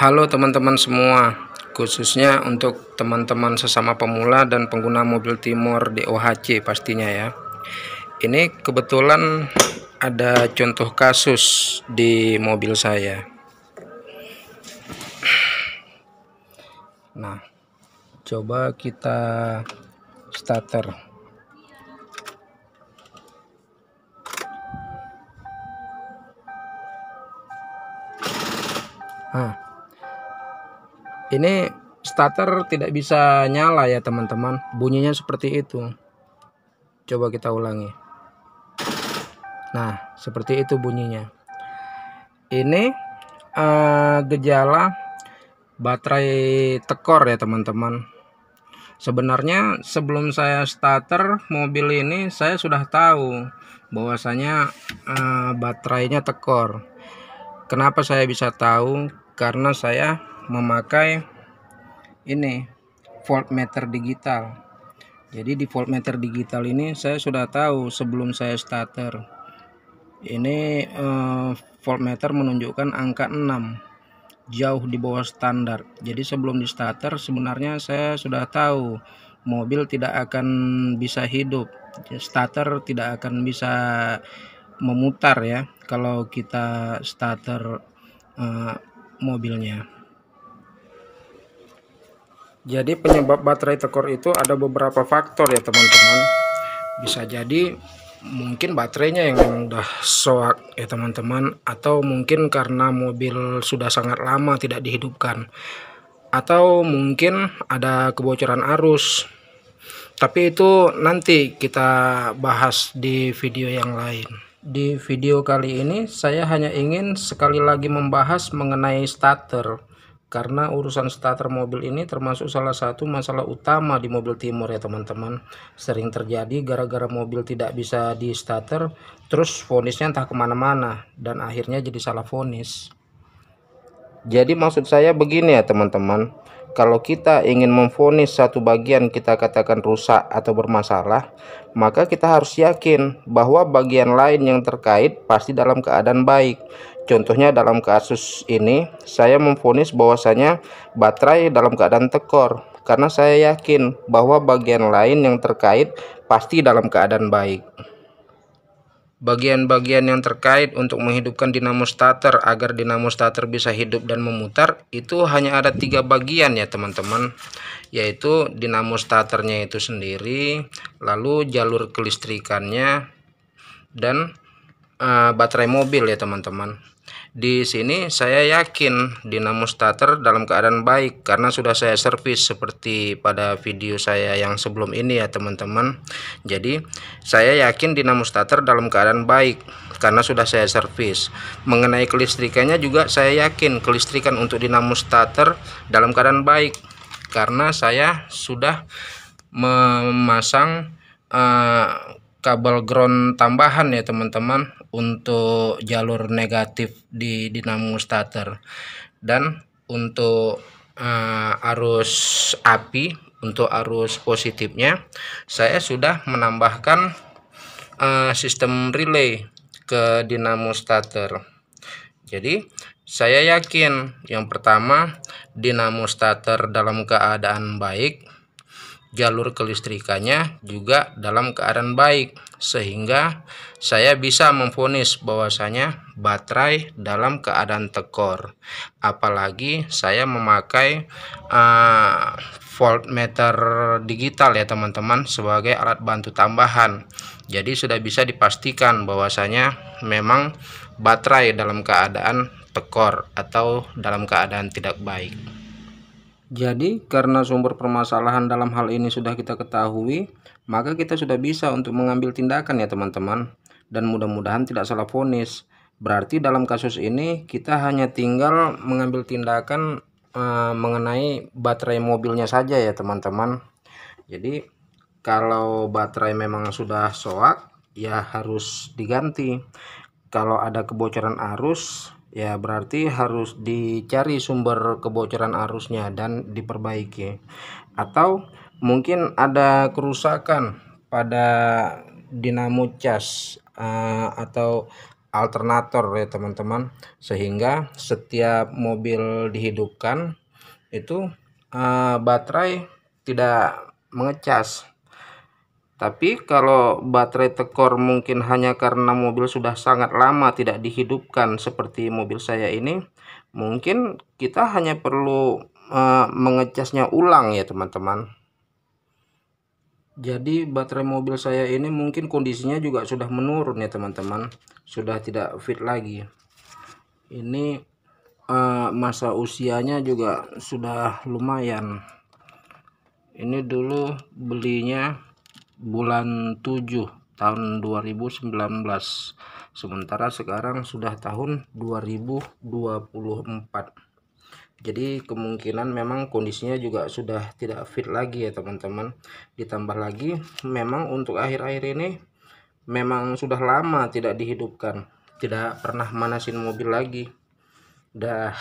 Halo teman-teman semua, khususnya untuk teman-teman sesama pemula dan pengguna mobil Timor DOHC pastinya ya. Ini kebetulan ada contoh kasus di mobil saya. Nah, coba kita starter. Nah, ini starter tidak bisa nyala ya teman-teman, bunyinya seperti itu. Coba kita ulangi. Nah, seperti itu bunyinya. Ini gejala baterai tekor ya teman-teman. Sebenarnya sebelum saya starter mobil ini saya sudah tahu bahwasanya baterainya tekor. Kenapa saya bisa tahu? Karena saya memakai ini voltmeter digital. Jadi di voltmeter digital ini saya sudah tahu sebelum saya starter. Ini voltmeter menunjukkan angka 6, jauh di bawah standar. Jadi sebelum di starter sebenarnya saya sudah tahu mobil tidak akan bisa hidup, starter tidak akan bisa memutar ya kalau kita starter mobilnya. Jadi penyebab baterai tekor itu ada beberapa faktor ya teman-teman. Bisa jadi mungkin baterainya yang udah soak ya teman-teman, atau mungkin karena mobil sudah sangat lama tidak dihidupkan, atau mungkin ada kebocoran arus. Tapi itu nanti kita bahas di video yang lain. Di video kali ini saya hanya ingin sekali lagi membahas mengenai starter, karena urusan starter mobil ini termasuk salah satu masalah utama di mobil Timor ya teman-teman. Sering terjadi gara-gara mobil tidak bisa di starter, terus vonisnya entah kemana-mana dan akhirnya jadi salah vonis. Jadi maksud saya begini ya teman-teman, kalau kita ingin memvonis satu bagian kita katakan rusak atau bermasalah, maka kita harus yakin bahwa bagian lain yang terkait pasti dalam keadaan baik. Contohnya dalam kasus ini saya memvonis bahwasanya baterai dalam keadaan tekor, karena saya yakin bahwa bagian lain yang terkait pasti dalam keadaan baik. Bagian-bagian yang terkait untuk menghidupkan dinamo starter agar dinamo starter bisa hidup dan memutar itu hanya ada 3 bagian ya teman-teman, yaitu dinamo starternya itu sendiri, lalu jalur kelistrikannya, dan baterai mobil ya teman-teman. Di sini saya yakin dinamo starter dalam keadaan baik karena sudah saya servis seperti pada video saya yang sebelum ini ya teman-teman. Jadi saya yakin dinamo starter dalam keadaan baik karena sudah saya servis. Mengenai kelistrikannya juga saya yakin kelistrikan untuk dinamo starter dalam keadaan baik karena saya sudah memasang kabel ground tambahan ya teman-teman untuk jalur negatif di dinamo starter, dan untuk arus api, untuk arus positifnya saya sudah menambahkan sistem relay ke dinamo starter. Jadi saya yakin yang pertama dinamo starter dalam keadaan baik, jalur kelistrikannya juga dalam keadaan baik, sehingga saya bisa memvonis bahwasanya baterai dalam keadaan tekor. Apalagi saya memakai voltmeter digital ya teman-teman sebagai alat bantu tambahan. Jadi sudah bisa dipastikan bahwasanya memang baterai dalam keadaan tekor atau dalam keadaan tidak baik. Jadi karena sumber permasalahan dalam hal ini sudah kita ketahui, maka kita sudah bisa untuk mengambil tindakan ya teman-teman, dan mudah-mudahan tidak salah vonis. Berarti dalam kasus ini kita hanya tinggal mengambil tindakan mengenai baterai mobilnya saja ya teman-teman. Jadi kalau baterai memang sudah soak ya harus diganti. Kalau ada kebocoran arus ya berarti harus dicari sumber kebocoran arusnya dan diperbaiki. Atau mungkin ada kerusakan pada dinamo cas atau alternator ya teman-teman, sehingga setiap mobil dihidupkan itu baterai tidak mengecas. Tapi kalau baterai tekor mungkin hanya karena mobil sudah sangat lama tidak dihidupkan seperti mobil saya ini, mungkin kita hanya perlu mengecasnya ulang ya teman-teman. Jadi baterai mobil saya ini mungkin kondisinya juga sudah menurun ya teman-teman, sudah tidak fit lagi. Ini masa usianya juga sudah lumayan. Ini dulu belinya bulan 7 tahun 2019, sementara sekarang sudah tahun 2024. Jadi kemungkinan memang kondisinya juga sudah tidak fit lagi ya teman-teman. Ditambah lagi memang untuk akhir-akhir ini memang sudah lama tidak dihidupkan, tidak pernah manasin mobil lagi. Udah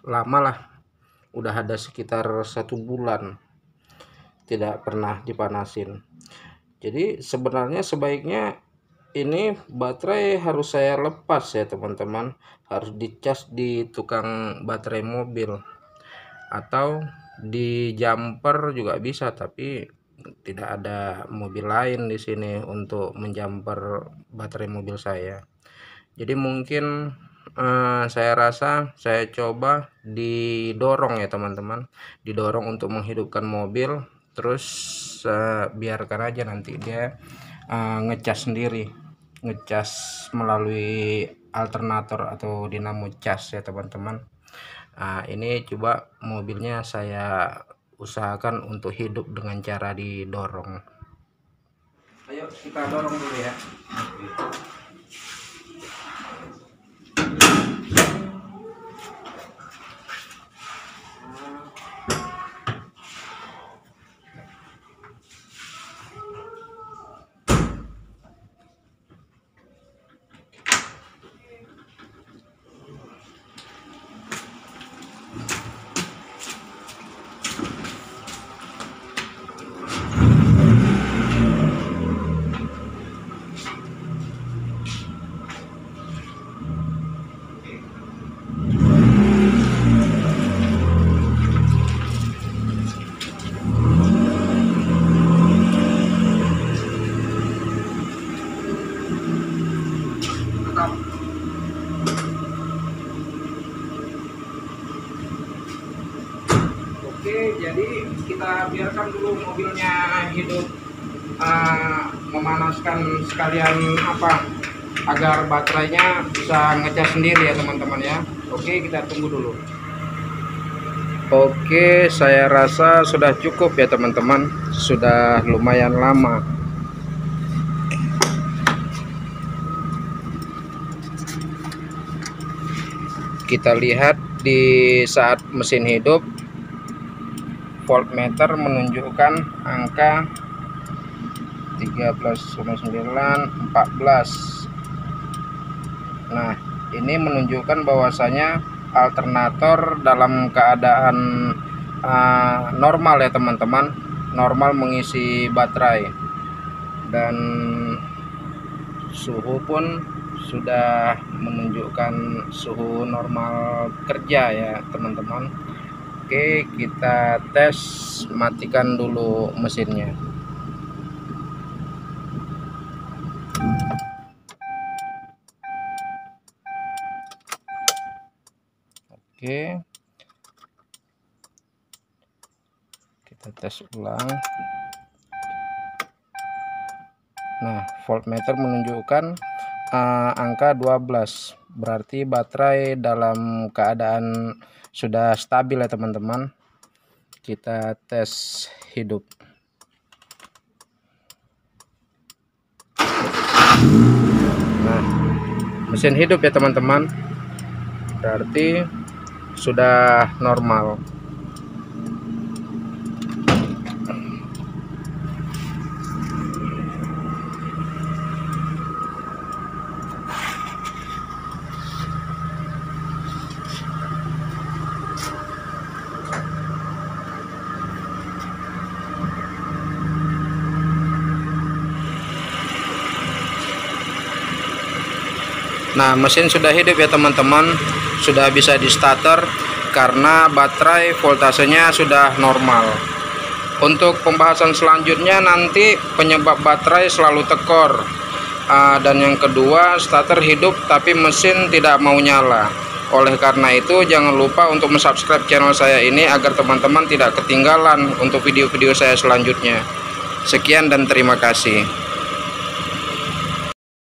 lama lah, udah ada sekitar 1 bulan tidak pernah dipanasin. Jadi sebenarnya sebaiknya ini baterai harus saya lepas ya teman-teman, harus dicas di tukang baterai mobil atau di jumper juga bisa, tapi tidak ada mobil lain di sini untuk menjumper baterai mobil saya. Jadi mungkin saya rasa saya coba didorong ya teman-teman, didorong untuk menghidupkan mobil, terus biarkan aja nanti dia ngecas sendiri, ngecas melalui alternator atau dinamo cas ya teman-teman. Ini coba mobilnya saya usahakan untuk hidup dengan cara didorong. Ayo kita dorong dulu ya. Oke, jadi kita biarkan dulu mobilnya hidup, memanaskan sekalian agar baterainya bisa ngecas sendiri ya teman-teman ya. Oke, kita tunggu dulu. Oke, saya rasa sudah cukup ya teman-teman, sudah lumayan lama. Kita lihat di saat mesin hidup, voltmeter menunjukkan angka 13,914. Nah, ini menunjukkan bahwasanya alternator dalam keadaan normal ya teman-teman, normal mengisi baterai, dan suhu pun sudah menunjukkan suhu normal kerja ya teman-teman. Oke, kita tes, matikan dulu mesinnya. Oke, kita tes ulang. Nah, voltmeter menunjukkan angka 12, berarti baterai dalam keadaan sudah stabil ya teman-teman. Kita tes hidup. Nah, mesin hidup ya teman-teman, berarti sudah normal. Nah, mesin sudah hidup ya teman-teman, sudah bisa di starter karena baterai voltasenya sudah normal. Untuk pembahasan selanjutnya nanti penyebab baterai selalu tekor, dan yang kedua starter hidup tapi mesin tidak mau nyala. Oleh karena itu jangan lupa untuk subscribe channel saya ini agar teman-teman tidak ketinggalan untuk video-video saya selanjutnya. Sekian dan terima kasih.